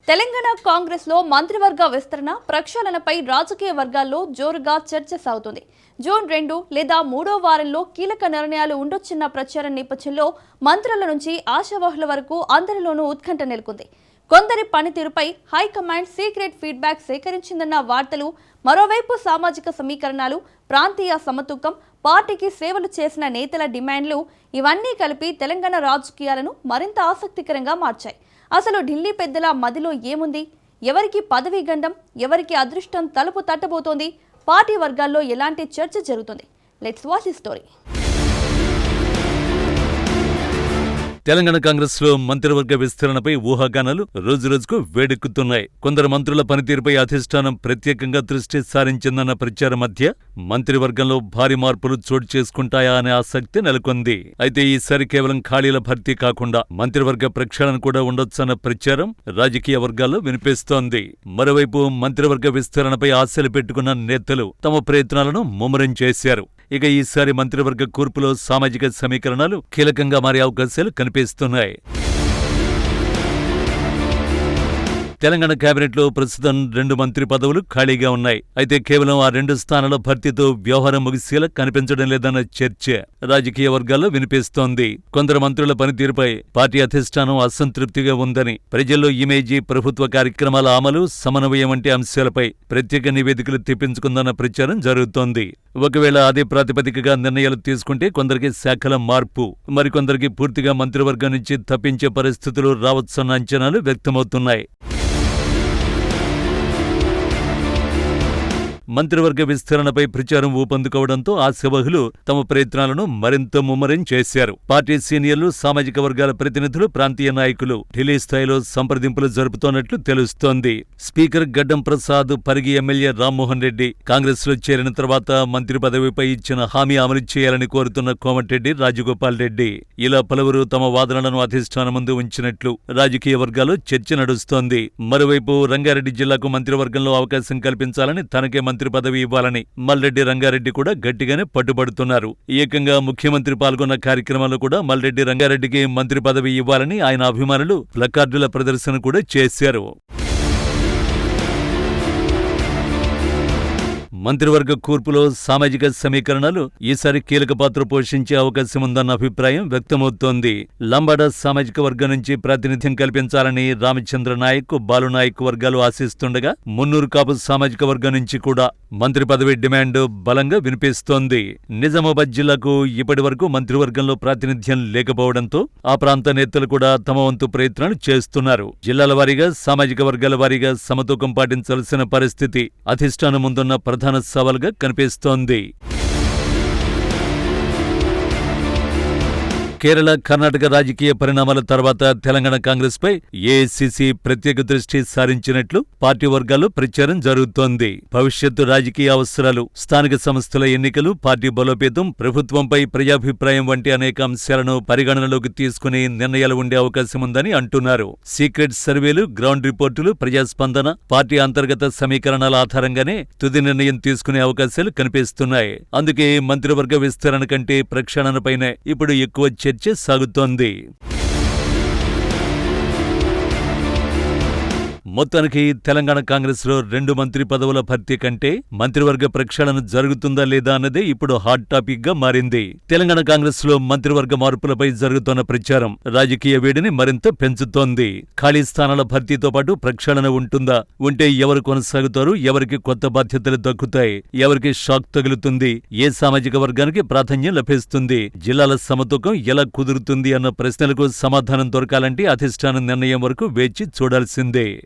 తెలంగాణ కాంగ్రెస్ లో మంత్రివర్గ విస్తరణ ప్రక్షాళనపై రాజకీయ వర్గాల్లో జోరుగా చర్చ సాగుతుంది. జూన్ 2 లేదా 3వ వారంలో కీలక నిర్ణయాలు ఉండొచ్చన్న ప్రచారం నేపథ్యంలో మంత్రుల నుంచి ఆశావాహుల వరకు అందరిలోనూ ఉత్కంఠ నెలకొంది. కొందరి పనితీరుపై హైకమాండ్ సీక్రెట్ ఫీడ్బ్యాక్ సేకరించిందన్న వార్తలు, మరోవైపు సామాజిక సమీకరణాలు, ప్రాంతీయ సమతూకం, పార్టీకి సేవలు చేసిన నేతల డిమాండ్లు ఇవన్నీ కలిపి తెలంగాణ రాజకీయాలను మరింత ఆసక్తికరంగా మార్చాయి. అసలు ఢిల్లీ పెద్దల మదిలో ఏముంది? ఎవరికి పదవీ గండం, ఎవరికి అదృష్టం తలుపు తట్టబోతోంది? పార్టీ వర్గాల్లో ఎలాంటి చర్చ జరుగుతుంది? Let's watch the story. Telangana Congress లో మంత్రివర్గ విస్తరణపై ఊహాగానాలు రోజురోజుకు వేడెక్కుతున్నాయి. కొందరు మంత్రుల పనితీరుపై అధిష్టానం ప్రత్యేకంగా దృష్టి సారించిందన్న ప్రచారం మధ్య మంత్రివర్గంలో భారీ మార్పులు చోటు చేసుకుంటాయా అనే ఆసక్తి నెలకొంది. అయితే ఈసారి కేవలం ఖాళీల భర్తీ కాకుండా మంత్రివర్గ ప్రక్షాళన కూడా ఉండొచ్చన్న ప్రచారం రాజకీయ వర్గాల్లో వినిపిస్తోంది. మరోవైపు మంత్రివర్గ విస్తరణపై ఆశలు పెట్టుకున్న నేతలు తమ ప్రయత్నాలను ముమ్మరం చేశారు. ఇక ఈసారి మంత్రివర్గ కూర్పులో సామాజిక సమీకరణాలు కీలకంగా మారే అవకాశాలు కనిపిస్తున్నాయి. తెలంగాణ కేబినెట్లో ప్రస్తుతం 2 మంత్రి పదవులు ఖాళీగా ఉన్నాయి. అయితే కేవలం ఆ 2 స్థానాల భర్తీతో వ్యవహారం ముగిసేలా కనిపించడం లేదన్న చర్చ రాజకీయ వర్గాల్లో వినిపిస్తోంది. కొందరు మంత్రుల పనితీరుపై పార్టీ అధిష్టానం అసంతృప్తిగా ఉందని, ప్రజల్లో ఇమేజీ, ప్రభుత్వ కార్యక్రమాల అమలు, సమన్వయం వంటి అంశాలపై ప్రత్యేక నివేదికలు తెప్పించుకుందన్న ప్రచారం జరుగుతోంది. ఒకవేళ అదే ప్రాతిపదికగా నిర్ణయాలు తీసుకుంటే కొందరికి శాఖల మార్పు, మరికొందరికి పూర్తిగా మంత్రివర్గం నుంచి తప్పించే పరిస్థితులు రావచ్చన్న అంచనాలు వ్యక్తమవుతున్నాయి. మంత్రివర్గ విస్తరణపై ప్రచారం ఊపందుకోవడంతో ఆశావహులు తమ ప్రయత్నాలను మరింత ముమ్మరం చేశారు. పార్టీ సీనియర్లు, సామాజిక వర్గాల ప్రతినిధులు, ప్రాంతీయ నాయకులు ఢిల్లీ స్థాయిలో సంప్రదింపులు జరుపుతోన్నట్లు తెలుస్తోంది. స్పీకర్ గడ్డం ప్రసాద్, పరిగి ఎమ్మెల్యే రామ్మోహన్ రెడ్డి కాంగ్రెస్ లో చేరిన తర్వాత మంత్రి పదవిపై ఇచ్చిన హామీ అమలు చేయాలని కోరుతున్న కోమటిరెడ్డి, రాజగోపాల్ రెడ్డి ఇలా పలువురు తమ వాదనలను అధిష్టానం ముందు ఉంచినట్లు రాజకీయ వర్గాల్లో చర్చ నడుస్తోంది. మరోవైపు రంగారెడ్డి జిల్లాకు మంత్రివర్గంలో అవకాశం కల్పించాలని, తనకే మంత్రి పదవి ఇవ్వాలని మల్రెడ్డి రంగారెడ్డి కూడా గట్టిగానే పట్టుబడుతున్నారు. ఏకంగా ముఖ్యమంత్రి పాల్గొన్న కార్యక్రమంలో కూడా మల్రెడ్డి రంగారెడ్డికి మంత్రి పదవి ఇవ్వాలని ఆయన అభిమానులు ప్లకార్డుల ప్రదర్శన కూడా చేశారు. మంత్రివర్గ కూర్పులో సామాజిక సమీకరణాలు ఈసారి కీలక పాత్ర పోషించే అవకాశం ఉందన్న అభిప్రాయం వ్యక్తమవుతోంది. లంబాడ సామాజిక వర్గం నుంచి ప్రాతినిధ్యం కల్పించాలని రామచంద్ర నాయక్, బాలునాయక్ వర్గాలు ఆశిస్తుండగా, మున్నూరు కాపు సామాజిక వర్గం నుంచి కూడా మంత్రి పదవి డిమాండ్ బలంగా వినిపిస్తోంది. నిజామాబాద్ జిల్లాకు ఇప్పటి వరకు మంత్రివర్గంలో ప్రాతినిధ్యం లేకపోవడంతో ఆ ప్రాంత నేతలు కూడా తమ వంతు ప్రయత్నాలు చేస్తున్నారు. జిల్లాల వారీగా, సామాజిక వర్గాల వారీగా సమతూకం పాటించాల్సిన పరిస్థితి అధిష్టానం ముందున్న ప్రధాన సవాలుగా కనిపిస్తోంది. కేరళ, కర్ణాటక రాజకీయ పరిణామాల తర్వాత తెలంగాణ కాంగ్రెస్ పై ఏఐసీసీ ప్రత్యేక దృష్టి సారించినట్లు పార్టీ వర్గాల్లో ప్రచారం జరుగుతోంది. భవిష్యత్తు రాజకీయ అవసరాలు, స్థానిక సంస్థల ఎన్నికలు, పార్టీ బలోపేతం, ప్రభుత్వంపై ప్రజాభిప్రాయం వంటి అనేక అంశాలను పరిగణనలోకి తీసుకుని నిర్ణయాలు ఉండే అవకాశం ఉందని అంటున్నారు. సీక్రెట్ సర్వేలు, గ్రౌండ్ రిపోర్టులు, ప్రజాస్పందన, పార్టీ అంతర్గత సమీకరణాల ఆధారంగానే తుది నిర్ణయం తీసుకునే అవకాశాలు కనిపిస్తున్నాయి. అందుకే మంత్రివర్గ విస్తరణ కంటే ప్రక్షాళనపైనే ఇప్పుడు ఎక్కువ చర్చ సాగుతోంది. మొత్తానికి తెలంగాణ కాంగ్రెస్ లో 2 మంత్రి పదవుల భర్తీ కంటే మంత్రివర్గ ప్రక్షాళన జరుగుతుందా లేదా అన్నదే ఇప్పుడు హాట్ టాపిక్ గా మారింది. తెలంగాణ కాంగ్రెస్ లో మంత్రివర్గ మార్పులపై జరుగుతున్న ప్రచారం రాజకీయ వేడిని మరింత పెంచుతోంది. ఖాళీ స్థానాల భర్తీతో పాటు ప్రక్షాళన ఉంటుందా? ఉంటే ఎవరు కొనసాగుతారు? ఎవరికి కొత్త బాధ్యతలు దక్కుతాయి? ఎవరికి షాక్ తగులుతుంది? ఏ సామాజిక వర్గానికి ప్రాధాన్యం లభిస్తుంది? జిల్లాల సమతూకం ఎలా కుదురుతుంది అన్న ప్రశ్నలకు సమాధానం దొరకాలంటే అధిష్టానం నిర్ణయం వరకు వేచి చూడాల్సిందే.